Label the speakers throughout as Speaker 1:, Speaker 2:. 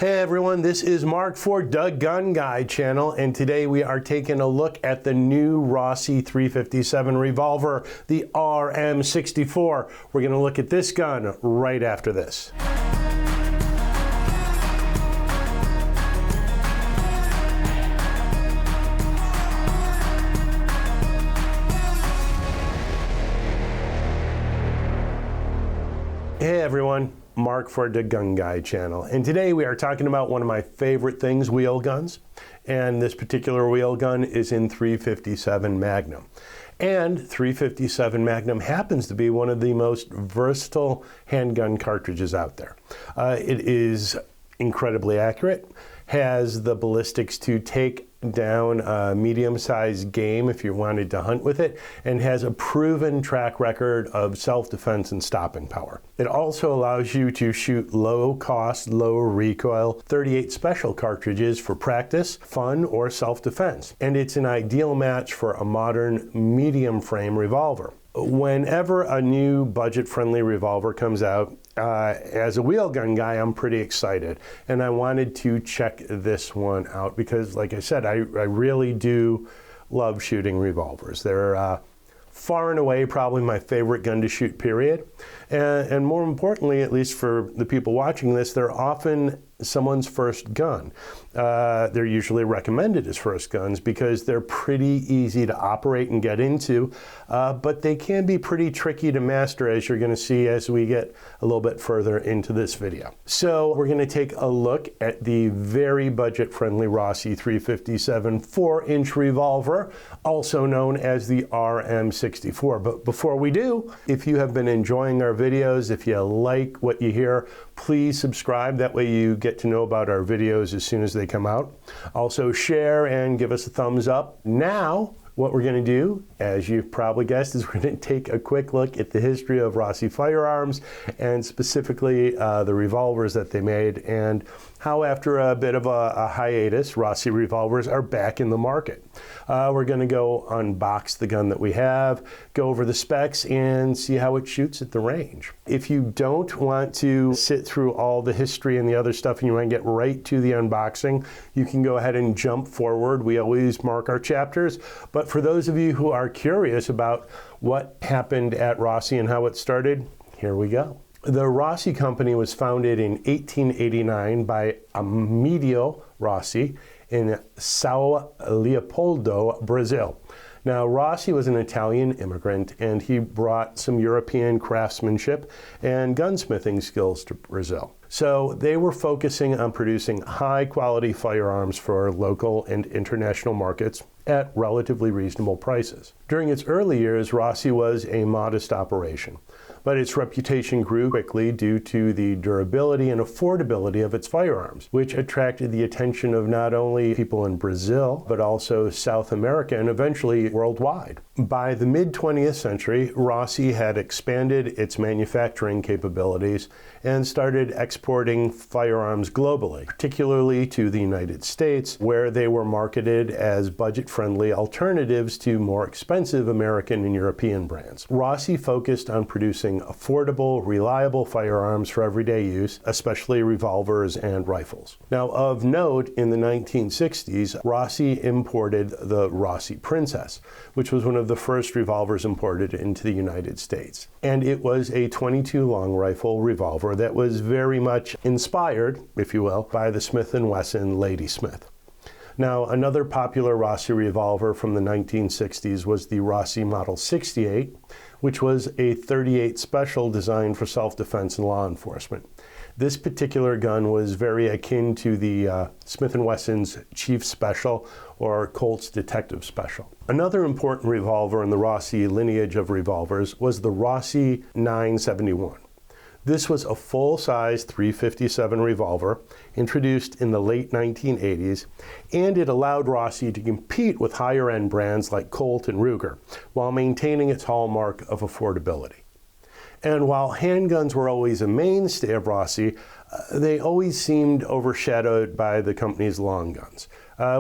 Speaker 1: Hey everyone, this is Mark for the Gun Guy channel, and today we are taking a look at the new Rossi 357 revolver, the RM64. We're going to look at this gun right after this. Hey everyone, Mark for the Gun Guy channel, and today we are talking about one of my favorite things, wheel guns, and this particular wheel gun is in 357 Magnum. And 357 Magnum happens to be one of the most versatile handgun cartridges out there. It is incredibly accurate, has the ballistics to take down a medium-sized game if you wanted to hunt with it, and has a proven track record of self-defense and stopping power. It also allows you to shoot low-cost, low-recoil 38 special cartridges for practice, fun, or self-defense. And it's an ideal match for a modern medium-frame revolver. Whenever a new budget-friendly revolver comes out, as a wheel gun guy, I'm pretty excited, and I wanted to check this one out because, like I said, I really do love shooting revolvers. They're far and away probably my favorite gun to shoot, period. And more importantly, at least for the people watching this, they're often someone's first gun. They're usually recommended as first guns because they're pretty easy to operate and get into, but they can be pretty tricky to master, as you're going to see as we get a little bit further into this video. So we're going to take a look at the very budget-friendly Rossi 357 4-inch revolver, also known as the RM64. But before we do, if you have been enjoying our videos, if you like what you hear, please subscribe. That way you get to know about our videos as soon as they come out. Also share and give us a thumbs up. Now, what we're going to do, as you've probably guessed, is we're going to take a quick look at the history of Rossi Firearms, and specifically the revolvers that they made, and how after a bit of a hiatus, Rossi revolvers are back in the market. We're going to go unbox the gun that we have, go over the specs, and see how it shoots at the range. If you don't want to sit through all the history and the other stuff and you want to get right to the unboxing, you can go ahead and jump forward. We always mark our chapters, but for those of you who are curious about what happened at Rossi and how it started, here we go. The Rossi company was founded in 1889 by Amedeo Rossi in São Leopoldo, Brazil. Now, Rossi was an Italian immigrant, and he brought some European craftsmanship and gunsmithing skills to Brazil. So they were focusing on producing high-quality firearms for local and international markets at relatively reasonable prices. During its early years, Rossi was a modest operation, but its reputation grew quickly due to the durability and affordability of its firearms, which attracted the attention of not only people in Brazil, but also South America and eventually worldwide. By the mid-20th century, Rossi had expanded its manufacturing capabilities and started exporting firearms globally, particularly to the United States, where they were marketed as budget-friendly alternatives to more expensive American and European brands. Rossi focused on producing affordable, reliable firearms for everyday use, especially revolvers and rifles. Now, of note, in the 1960s, Rossi imported the Rossi Princess, which was one of the first revolvers imported into the United States. And it was a .22 long rifle revolver that was very much inspired, if you will, by the Smith & Wesson Ladysmith. Now, another popular Rossi revolver from the 1960s was the Rossi Model 68, which was a .38 special designed for self-defense and law enforcement. This particular gun was very akin to the Smith & Wesson's Chief Special or Colt's Detective Special. Another important revolver in the Rossi lineage of revolvers was the Rossi 971. This was a full-size .357 revolver introduced in the late 1980s, and it allowed Rossi to compete with higher-end brands like Colt and Ruger while maintaining its hallmark of affordability. And while handguns were always a mainstay of Rossi, they always seemed overshadowed by the company's long guns,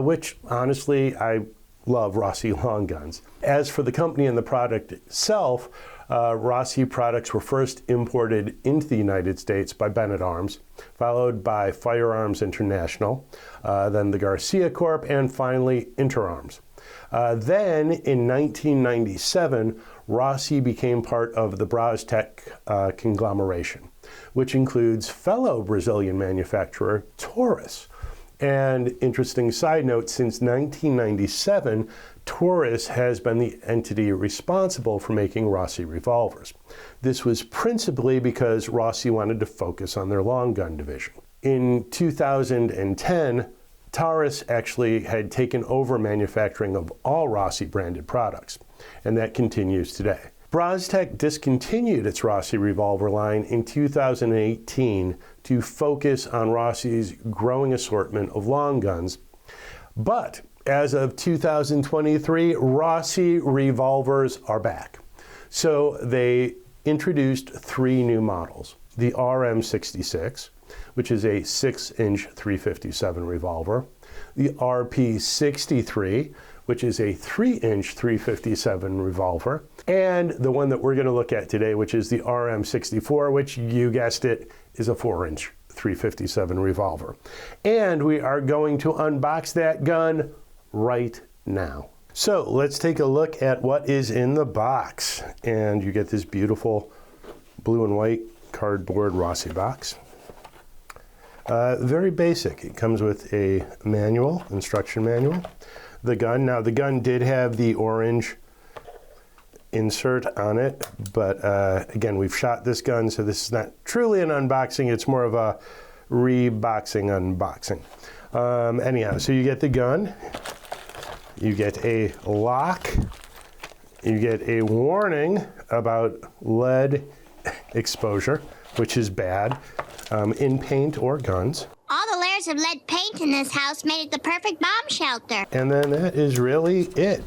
Speaker 1: which honestly, I love Rossi long guns. As for the company and the product itself, Rossi products were first imported into the United States by Bennett Arms, followed by Firearms International, then the Garcia Corp, and finally Interarms. Then in 1997, Rossi became part of the Brastec conglomeration, which includes fellow Brazilian manufacturer Taurus. And interesting side note, since 1997, Taurus has been the entity responsible for making Rossi revolvers. This was principally because Rossi wanted to focus on their long gun division. In 2010, Taurus actually had taken over manufacturing of all Rossi branded products, and that continues today. Brastec discontinued its Rossi revolver line in 2018 to focus on Rossi's growing assortment of long guns. But as of 2023, Rossi revolvers are back. So they introduced 3 new models. The RM66, which is a 6-inch .357 revolver. The RP63, which is a 3-inch .357 revolver, and the one that we're going to look at today, which is the RM64, which, you guessed it, is a 4-inch .357 revolver. And we are going to unbox that gun right now. So let's take a look at what is in the box. And you get this beautiful blue and white cardboard Rossi box. Very basic. It comes with a manual, instruction manual. The gun. Now the gun did have the orange insert on it, but again, we've shot this gun, so this is not truly an unboxing. It's more of a reboxing unboxing. Anyhow, so you get the gun, you get a lock, you get a warning about lead exposure, which is bad in paint or guns.
Speaker 2: All the layers of lead paint in this house made it the perfect bomb shelter.
Speaker 1: And then that is really it.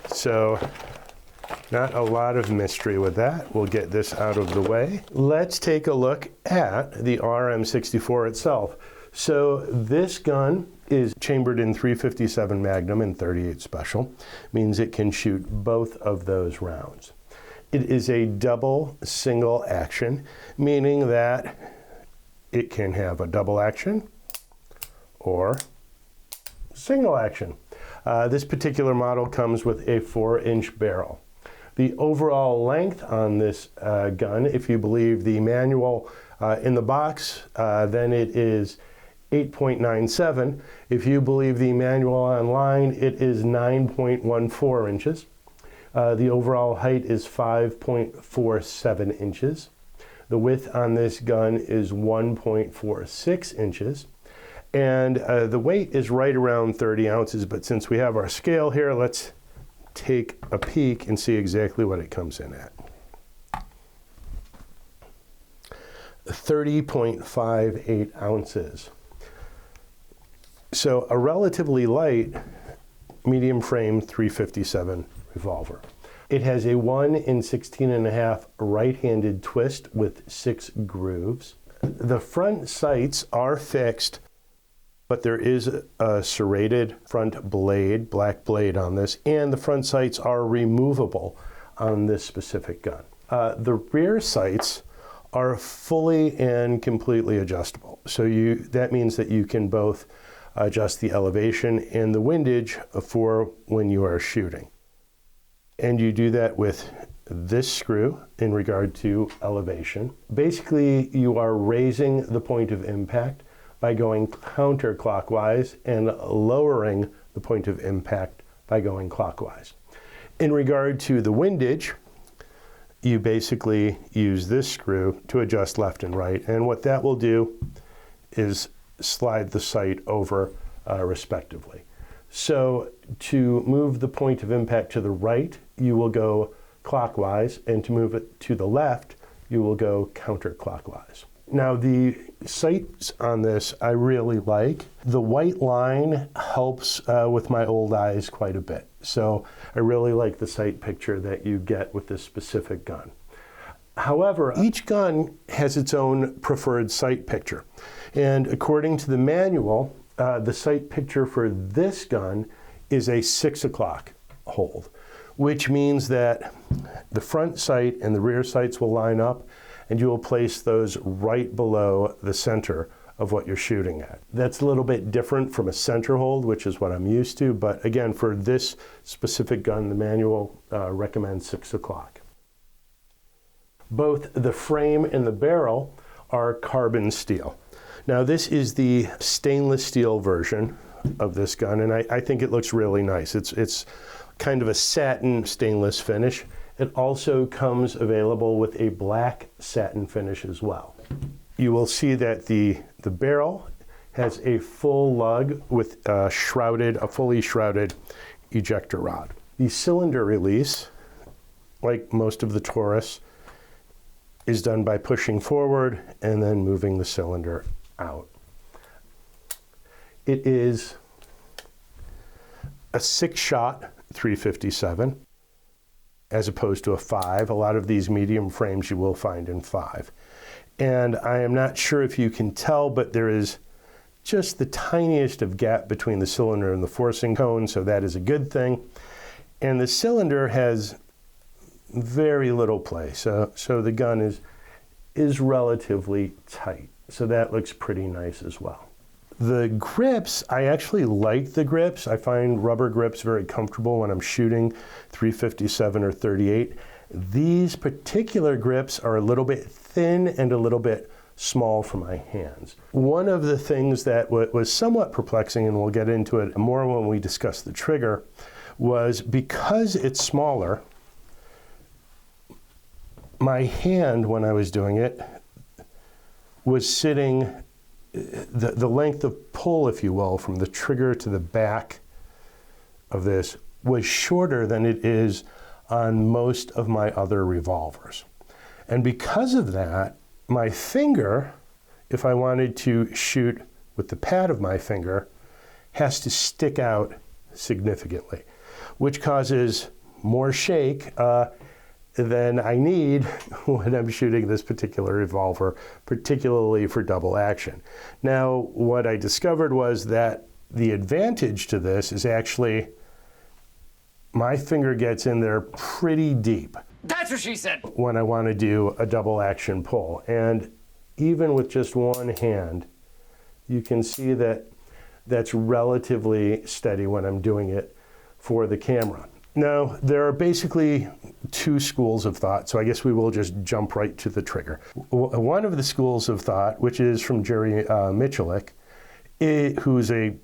Speaker 1: So not a lot of mystery with that. We'll get this out of the way. Let's take a look at the RM64 itself. So this gun is chambered in .357 Magnum and .38 Special. Means it can shoot both of those rounds. It is a double single action, meaning that it can have a double action or single action. This particular model comes with a 4-inch barrel. The overall length on this gun, if you believe the manual in the box, then it is 8.97. If you believe the manual online, it is 9.14 inches. The overall height is 5.47 inches. The width on this gun is 1.46 inches. And the weight is right around 30 ounces, but since we have our scale here, let's take a peek and see exactly what it comes in at. 30.58 ounces. So a relatively light medium frame .357 revolver. It has a 1 in 16.5 right-handed twist with 6 grooves. The front sights are fixed, but there is a serrated front blade, black blade on this, and the front sights are removable on this specific gun. The rear sights are fully and completely adjustable. So that means that you can both adjust the elevation and the windage for when you are shooting. And you do that with this screw in regard to elevation. Basically, you are raising the point of impact by going counterclockwise and lowering the point of impact by going clockwise. In regard to the windage, you basically use this screw to adjust left and right, and what that will do is slide the sight over respectively. So to move the point of impact to the right, you will go clockwise, and to move it to the left, you will go counterclockwise. Now the sights on this I really like. The white line helps with my old eyes quite a bit. So I really like the sight picture that you get with this specific gun. However, each gun has its own preferred sight picture. And according to the manual, the sight picture for this gun is a 6 o'clock hold, which means that the front sight and the rear sights will line up, and you will place those right below the center of what you're shooting at. That's a little bit different from a center hold, which is what I'm used to, but again, for this specific gun, the manual recommends 6 o'clock. Both the frame and the barrel are carbon steel. Now this is the stainless steel version of this gun, and I think it looks really nice. It's kind of a satin stainless finish. It also comes available with a black satin finish as well. You will see that the barrel has a full lug with a fully shrouded ejector rod. The cylinder release, like most of the Taurus, is done by pushing forward and then moving the cylinder out. It is a 6-shot 357 as opposed to a 5. A lot of these medium frames you will find in 5. And I am not sure if you can tell, but there is just the tiniest of gap between the cylinder and the forcing cone, so that is a good thing. And the cylinder has very little play, so the gun is relatively tight. So that looks pretty nice as well. The grips, I actually like the grips. I find rubber grips very comfortable when I'm shooting 357 or 38. These particular grips are a little bit thin and a little bit small for my hands. One of the things that was somewhat perplexing, and we'll get into it more when we discuss the trigger, was because it's smaller, my hand, when I was doing it, was sitting, the length of pull, if you will, from the trigger to the back of this was shorter than it is on most of my other revolvers. And because of that, my finger, if I wanted to shoot with the pad of my finger, has to stick out significantly, which causes more shake than I need when I'm shooting this particular revolver, particularly for double action. Now, what I discovered was that the advantage to this is actually my finger gets in there pretty deep.
Speaker 3: That's what she said!
Speaker 1: When I want to do a double action pull. And even with just one hand, you can see that that's relatively steady when I'm doing it for the camera. Now, there are basically two schools of thought, so I guess we will just jump right to the trigger. One of the schools of thought, which is from Jerry Michalik, who's a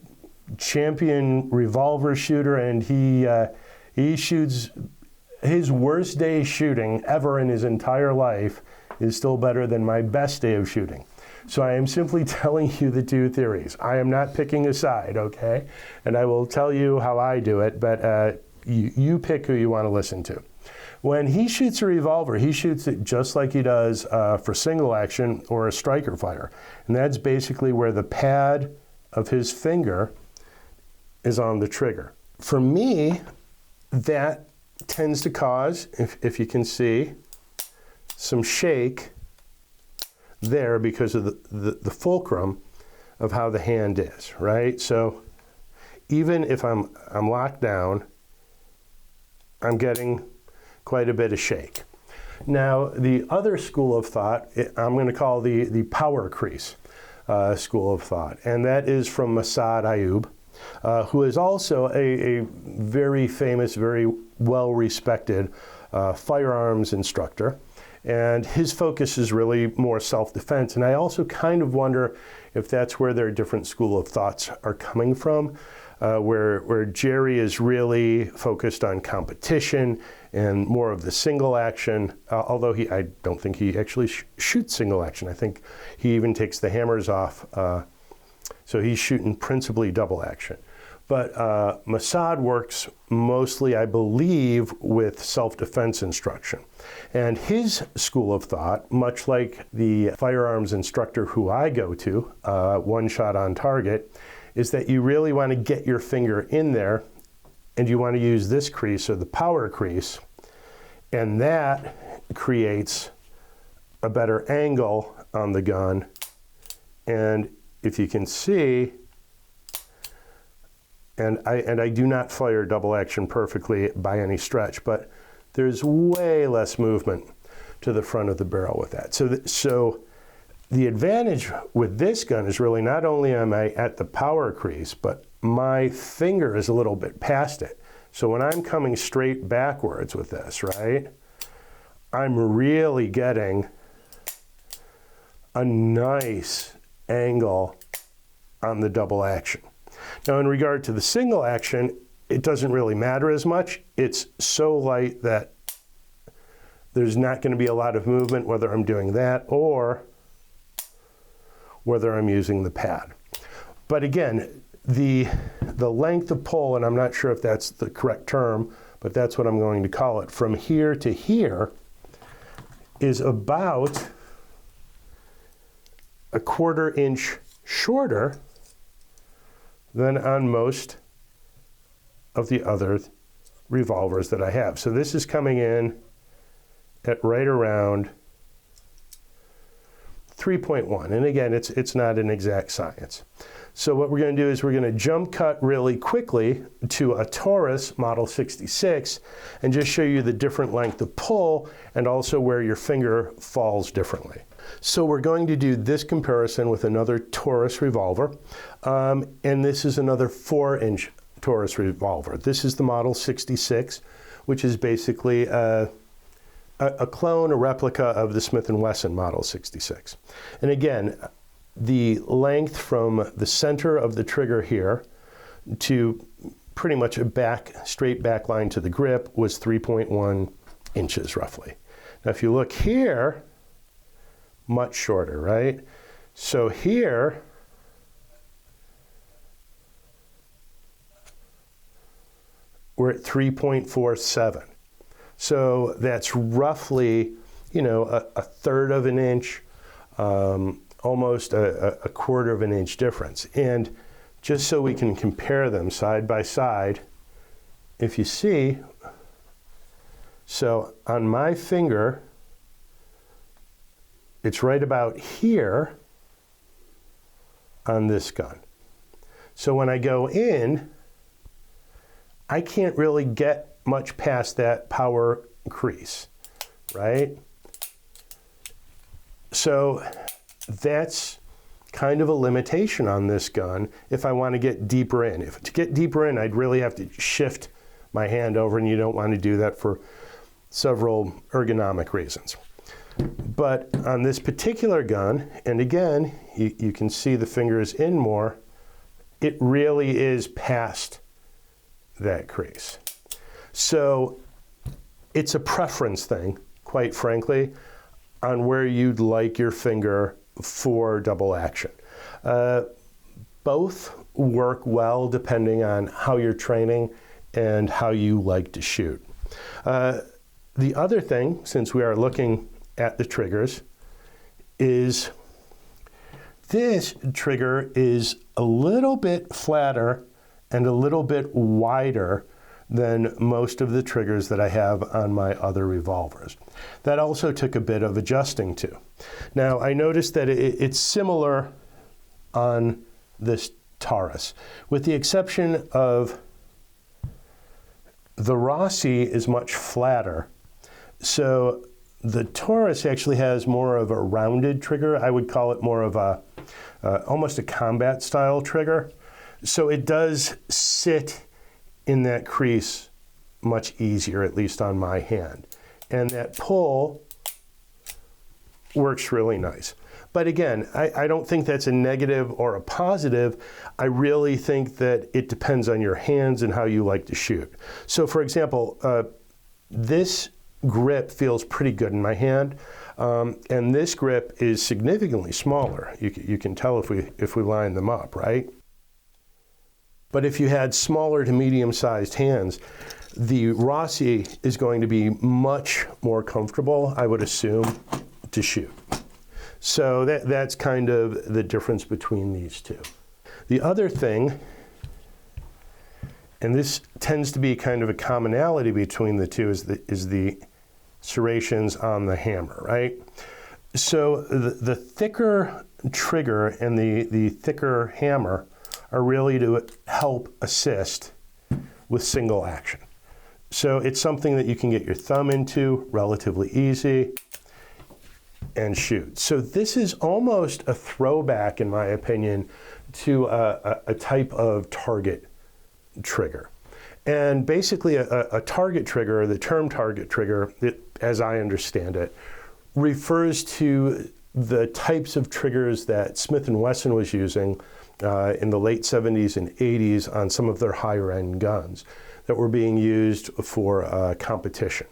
Speaker 1: champion revolver shooter, and he shoots, his worst day shooting ever in his entire life is still better than my best day of shooting. So I am simply telling you the two theories. I am not picking a side, okay? And I will tell you how I do it, but you pick who you want to listen to. When he shoots a revolver, he shoots it just like he does for single action or a striker fire. And that's basically where the pad of his finger is on the trigger. For me, that tends to cause, if you can see, some shake there because of the fulcrum of how the hand is, right? So even if I'm locked down, I'm getting quite a bit of shake. Now, the other school of thought, I'm going to call the power crease school of thought, and that is from Massad Ayoob, who is also a very famous, very well-respected firearms instructor. And his focus is really more self-defense. And I also kind of wonder if that's where their different school of thoughts are coming from, where Jerry is really focused on competition and more of the single action, although I don't think he actually shoots single action. I think he even takes the hammers off, so he's shooting principally double action. But Massad works mostly, I believe, with self-defense instruction. And his school of thought, much like the firearms instructor who I go to, One Shot on Target, is that you really want to get your finger in there, and you want to use this crease, or the power crease, and that creates a better angle on the gun. And if you can see, And I do not fire double action perfectly by any stretch, but there's way less movement to the front of the barrel with that. So the advantage with this gun is really not only am I at the power crease, but my finger is a little bit past it. So when I'm coming straight backwards with this, right, I'm really getting a nice angle on the double action. Now in regard to the single action, it doesn't really matter as much. It's so light that there's not going to be a lot of movement whether I'm doing that or whether I'm using the pad. But again, the length of pull, and I'm not sure if that's the correct term, but that's what I'm going to call it, from here to here is about a 1/4 inch shorter than on most of the other revolvers that I have. So this is coming in at right around 3.1. And again, it's not an exact science. So what we're going to do is we're going to jump cut really quickly to a Taurus Model 66 and just show you the different length of pull and also where your finger falls differently. So we're going to do this comparison with another Taurus revolver, and this is another 4-inch Taurus revolver. This is the Model 66, which is basically a clone, a replica of the Smith & Wesson Model 66. And again, the length from the center of the trigger here to pretty much a straight back line to the grip was 3.1 inches roughly. Now if you look here, much shorter, right? So here, we're at 3.47. So that's roughly, a 1/3 of an inch, almost a 1/4 of an inch difference. And just so we can compare them side by side, if you see, so on my finger, it's right about here on this gun. So when I go in, I can't really get much past that power crease, right? So that's kind of a limitation on this gun if I want to get deeper in. To get deeper in, I'd really have to shift my hand over, and you don't want to do that for several ergonomic reasons. But on this particular gun, and again, you can see the finger is in more, it really is past that crease. So it's a preference thing, quite frankly, on where you'd like your finger for double action. Both work well depending on how you're training and how you like to shoot. The other thing, since we are looking at the triggers, is this trigger is a little bit flatter and a little bit wider than most of the triggers that I have on my other revolvers. That also took a bit of adjusting to. Now I noticed that it's similar on this Taurus, with the exception of the Rossi is much flatter. So the Taurus actually has more of a rounded trigger. I would call it more of almost a combat style trigger. So it does sit in that crease much easier, at least on my hand. And that pull works really nice. But again, I don't think that's a negative or a positive. I really think that it depends on your hands and how you like to shoot. So for example, this grip feels pretty good in my hand, and this grip is significantly smaller. You can tell if we line them up, right? But if you had smaller to medium-sized hands, the Rossi is going to be much more comfortable, I would assume, to shoot. So that's kind of the difference between these two. The other thing, and this tends to be kind of a commonality between the two, is the serrations on the hammer, right? So the thicker trigger and the thicker hammer are really to help assist with single action. So it's something that you can get your thumb into relatively easy and shoot. So this is almost a throwback, in my opinion, to a type of target trigger. And basically a target trigger, the term target trigger, as I understand it, refers to the types of triggers that Smith & Wesson was using in the late 70s and 80s on some of their higher end guns that were being used for competition.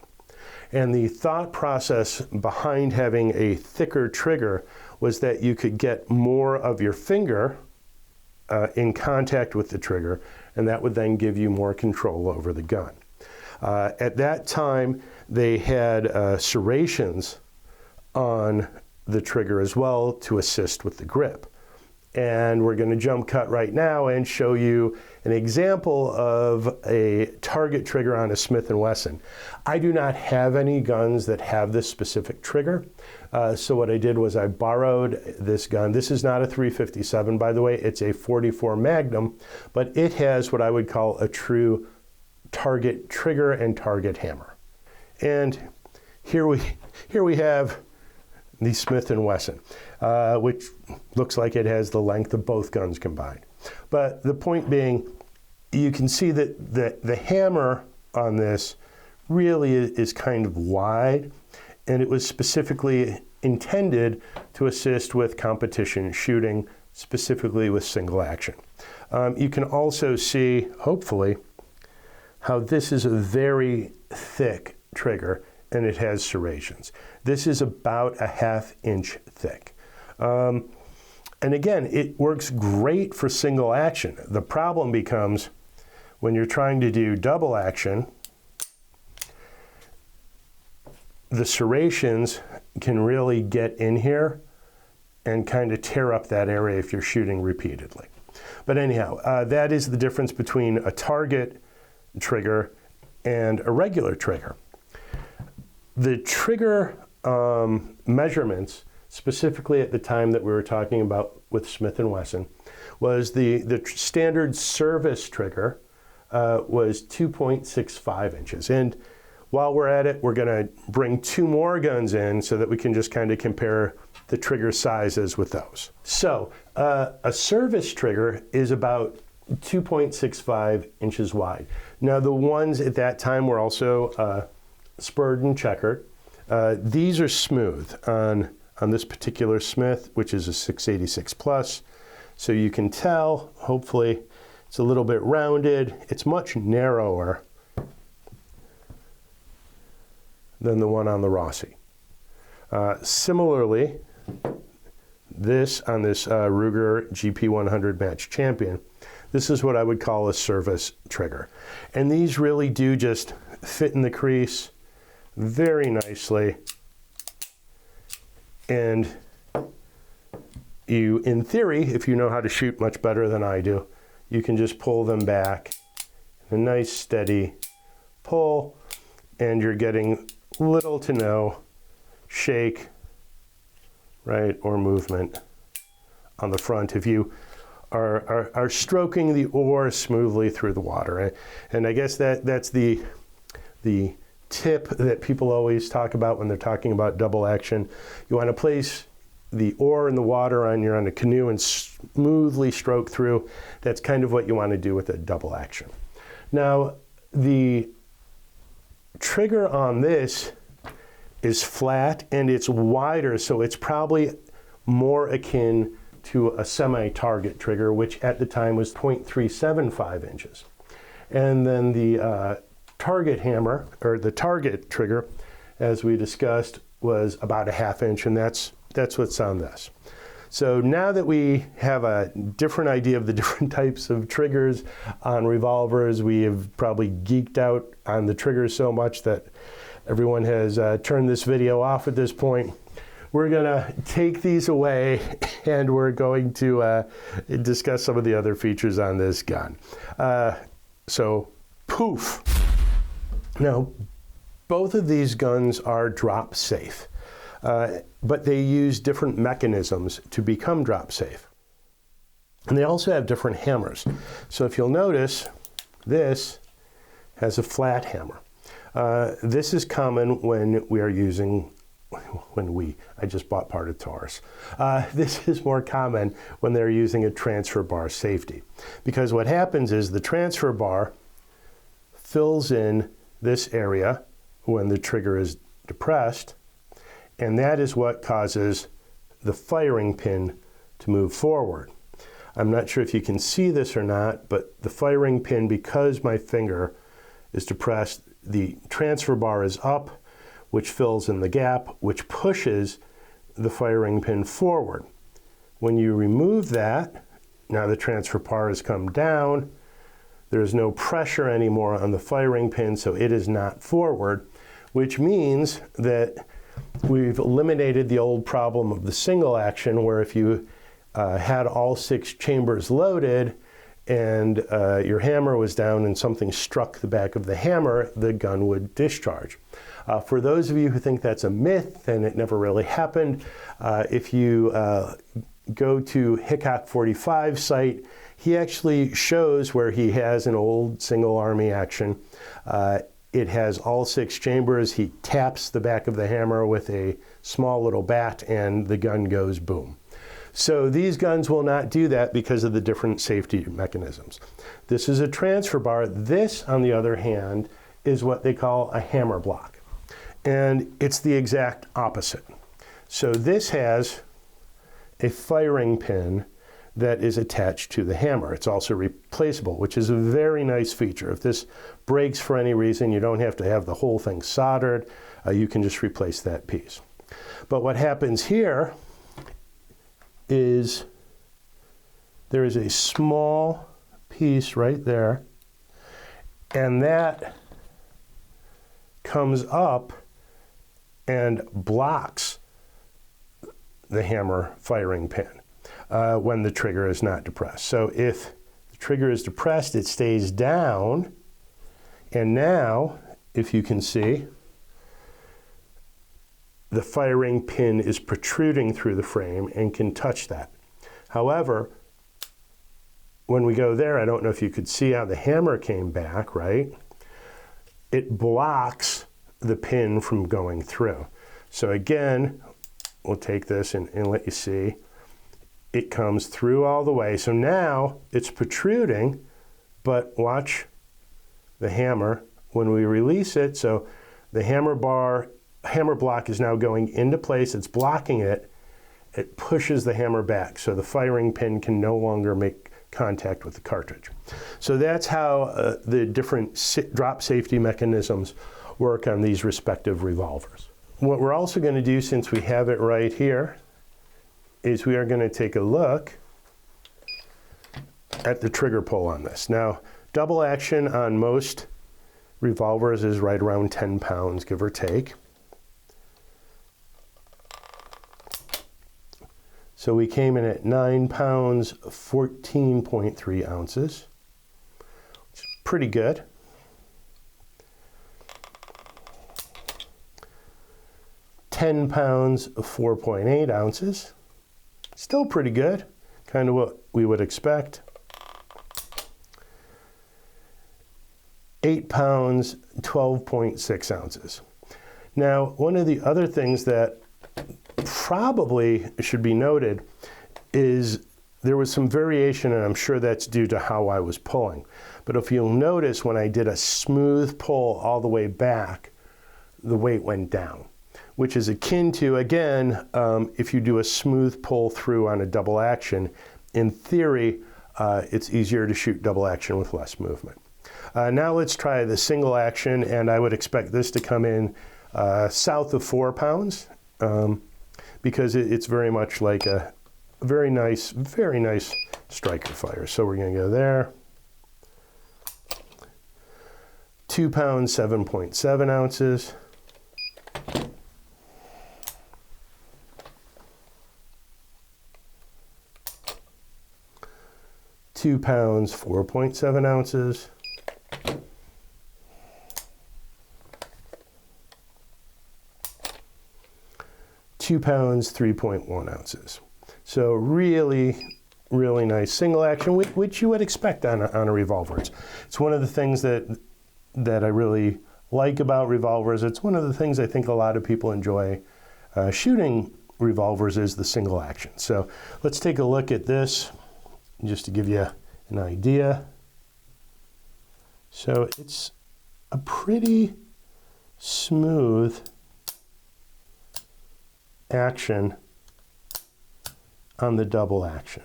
Speaker 1: And the thought process behind having a thicker trigger was that you could get more of your finger in contact with the trigger, and that would then give you more control over the gun. At that time, they had serrations on the trigger as well to assist with the grip. And we're going to jump cut right now and show you an example of a target trigger on a Smith & Wesson. I do not have any guns that have this specific trigger. So what I did was I borrowed this gun. This is not a 357, by the way. It's a 44 Magnum, but it has what I would call a true target trigger and target hammer. And here we have the Smith & Wesson, which looks like it has the length of both guns combined. But the point being, you can see that the hammer on this really is kind of wide, and it was specifically intended to assist with competition shooting, specifically with single action. You can also see, hopefully, how this is a very thick trigger, and it has serrations. This is about a 1/2 inch thick. And again, it works great for single action. The problem becomes when you're trying to do double action, the serrations can really get in here and kind of tear up that area if you're shooting repeatedly. But anyhow, that is the difference between a target trigger and a regular trigger. The trigger measurements, specifically at the time that we were talking about with Smith & Wesson, was the standard service trigger was 2.65 inches. And while we're at it, we're going to bring 2 more guns in so that we can just kind of compare the trigger sizes with those. So a service trigger is about 2.65 inches wide. Now the ones at that time were also spurred and checkered. These are smooth on this particular Smith, which is a 686 plus. So you can tell, hopefully, it's a little bit rounded. It's much narrower than the one on the Rossi. Similarly, this on this Ruger GP100 Match Champion, this is what I would call a service trigger. And these really do just fit in the crease very nicely. And you, in theory, if you know how to shoot much better than I do, you can just pull them back, a nice steady pull, and you're getting little to no shake, right, or movement on the front if you are stroking the oar smoothly through the water. And I guess that's the tip that people always talk about when they're talking about double action. You want to place the oar in the water on a canoe and smoothly stroke through. That's kind of what you want to do with a double action. Now, the trigger on this is flat and it's wider, so it's probably more akin to a semi-target trigger, which at the time was 0.375 inches. And then the target hammer, or the target trigger, as we discussed, was about a 1/2 inch, and that's what's on this. So now that we have a different idea of the different types of triggers on revolvers, we have probably geeked out on the triggers so much that everyone has turned this video off at this point. We're gonna take these away and we're going to discuss some of the other features on this gun. So, poof. Now, both of these guns are drop safe, but they use different mechanisms to become drop safe. And they also have different hammers. So if you'll notice, this has a flat hammer. This is common when we are using, I just bought part of Taurus. This is more common when they're using a transfer bar safety. Because what happens is the transfer bar fills in this area when the trigger is depressed, and that is what causes the firing pin to move forward. I'm not sure if you can see this or not, but the firing pin, because my finger is depressed, the transfer bar is up, which fills in the gap, which pushes the firing pin forward. When you remove that, now the transfer bar has come down, there is no pressure anymore on the firing pin, so it is not forward, which means that we've eliminated the old problem of the single action, where if you had all 6 chambers loaded and your hammer was down and something struck the back of the hammer, the gun would discharge. For those of you who think that's a myth and it never really happened, if you go to Hickok 45 site, he actually shows where he has an old single army action. It has all 6 chambers. He taps the back of the hammer with a small little bat and the gun goes boom. So these guns will not do that because of the different safety mechanisms. This is a transfer bar. This, on the other hand, is what they call a hammer block. And it's the exact opposite. So this has a firing pin that is attached to the hammer. It's also replaceable, which is a very nice feature. If this breaks for any reason, you don't have to have the whole thing soldered. You can just replace that piece. But what happens here is there is a small piece right there, and that comes up and blocks the hammer firing pin when the trigger is not depressed. So if the trigger is depressed, it stays down, and now, if you can see, the firing pin is protruding through the frame and can touch that. However, when we go there, I don't know if you could see how the hammer came back, right? It blocks the pin from going through. So again, we'll take this and let you see. It comes through all the way. So now it's protruding, but watch the hammer when we release it. So the hammer block is now going into place. It's blocking it. It pushes the hammer back, so the firing pin can no longer make contact with the cartridge. So that's how the different drop safety mechanisms work on these respective revolvers. What we're also going to do, since we have it right here, is we are going to take a look at the trigger pull on this. Now, double action on most revolvers is right around 10 pounds, give or take. So we came in at 9 pounds, 14.3 ounces, which is pretty good. £10, 4.8 ounces, still pretty good, kind of what we would expect. 8 pounds, 12.6 ounces. Now, one of the other things that probably should be noted is there was some variation, and I'm sure that's due to how I was pulling. But if you'll notice, when I did a smooth pull all the way back, the weight went down, which is akin to, again, if you do a smooth pull through on a double action, in theory, it's easier to shoot double action with less movement. Now let's try the single action, and I would expect this to come in south of 4 pounds, because it's very much like a very nice striker fire. So we're going to go there. 2 pounds, 7.7 ounces. £2, 4.7 ounces. £2, 3.1 ounces. So really really nice single action, which you would expect on a revolver. It's one of the things that I really like about revolvers. It's one of the things I think a lot of people enjoy shooting revolvers is the single action. So let's take a look at this just to give you an idea. So it's a pretty smooth action on the double action.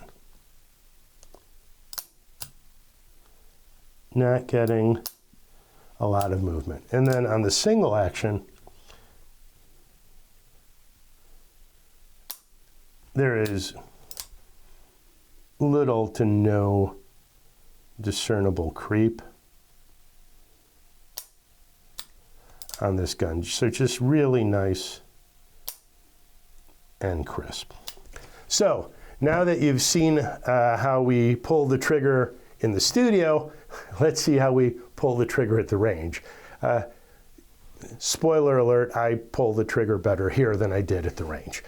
Speaker 1: Not getting a lot of movement. And then on the single action, there is little to no discernible creep on this gun. So just really nice and crisp. So now that you've seen how we pull the trigger in the studio, let's see how we pull the trigger at the range. Spoiler alert, I pull the trigger better here than I did at the range.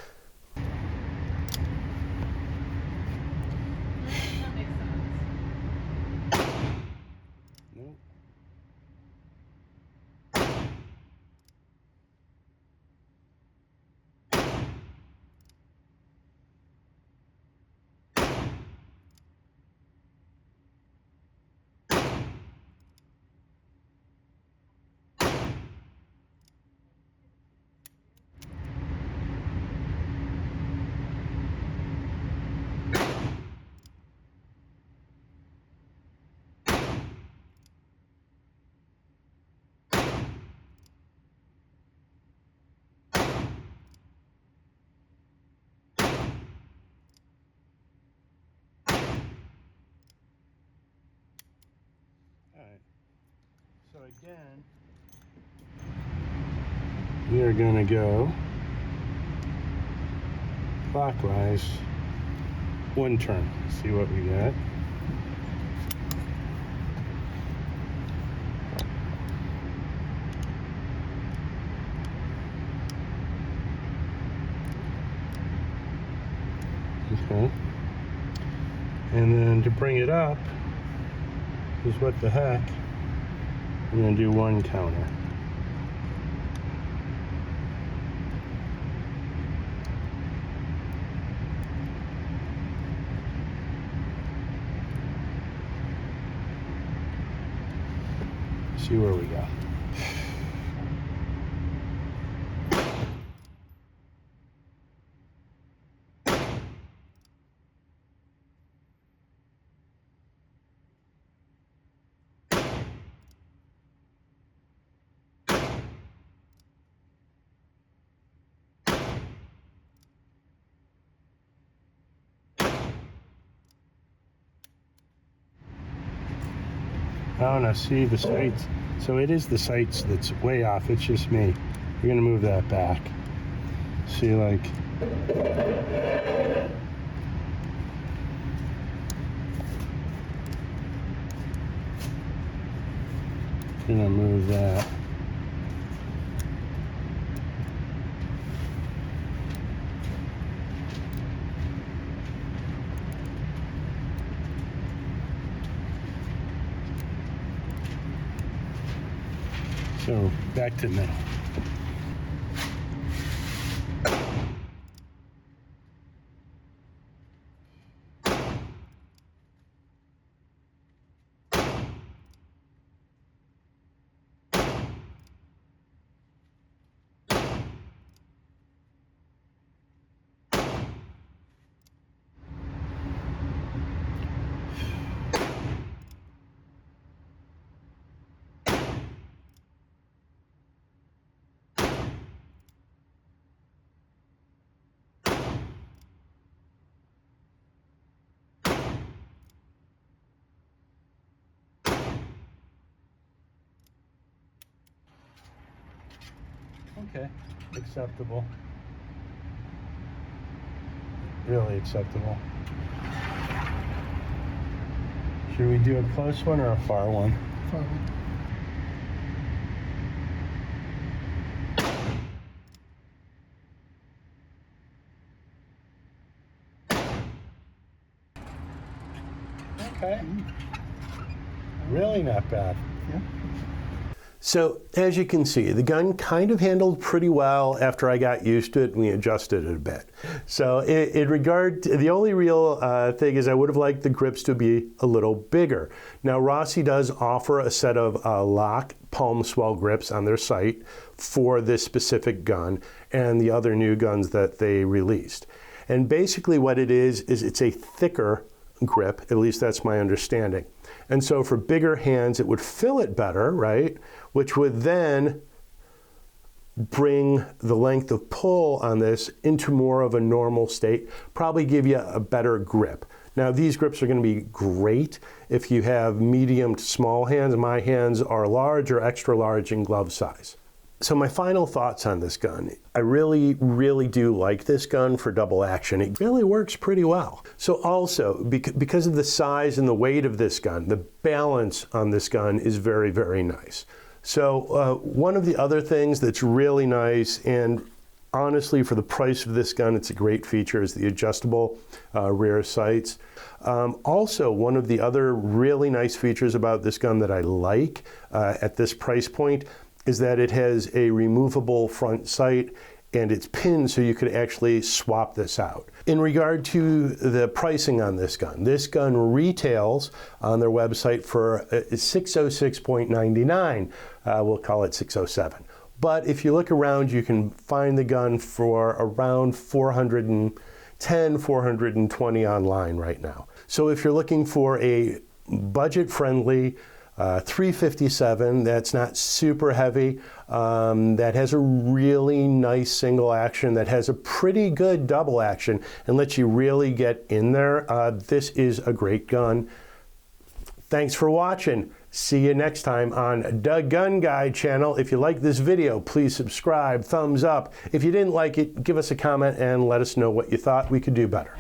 Speaker 1: So again, we are going to go clockwise one turn. See what we got. Okay. And then to bring it up is what the heck. I'm going to do one counter. See where we go. Oh no, see the sights. So it is the sights that's way off. It's just me. We're gonna move that back. See, like, gonna move that. So back to now. Okay, acceptable. Really acceptable. Should we do a close one or a far one?
Speaker 3: Far one.
Speaker 1: Okay. Really not bad.
Speaker 3: Yeah.
Speaker 1: So as you can see, the gun kind of handled pretty well after I got used to it and we adjusted it a bit. So in regard to, the only real thing is I would have liked the grips to be a little bigger. Now Rossi does offer a set of lock palm swell grips on their site for this specific gun and the other new guns that they released. And basically what it is it's a thicker grip, at least that's my understanding. And so for bigger hands, it would fill it better, right? Which would then bring the length of pull on this into more of a normal state, probably give you a better grip. Now these grips are going to be great if you have medium to small hands. My hands are large or extra large in glove size. So my final thoughts on this gun. I really, really do like this gun for double action. It really works pretty well. So also, because of the size and the weight of this gun, the balance on this gun is very, very nice. So one of the other things that's really nice, and honestly for the price of this gun, it's a great feature, is the adjustable rear sights. Also, one of the other really nice features about this gun that I like at this price point is that it has a removable front sight and it's pinned so you could actually swap this out. In regard to the pricing on this gun retails on their website for $606.99. We'll call it $607. But if you look around, you can find the gun for around $410, $420 online right now. So if you're looking for a budget-friendly 357 that's not super heavy, that has a really nice single action, that has a pretty good double action and lets you really get in there, this is a great gun. Thanks for watching. See you next time on the Gun Guy channel. If you like this video, please subscribe, thumbs up. If you didn't like it, give us a comment and let us know what you thought we could do better.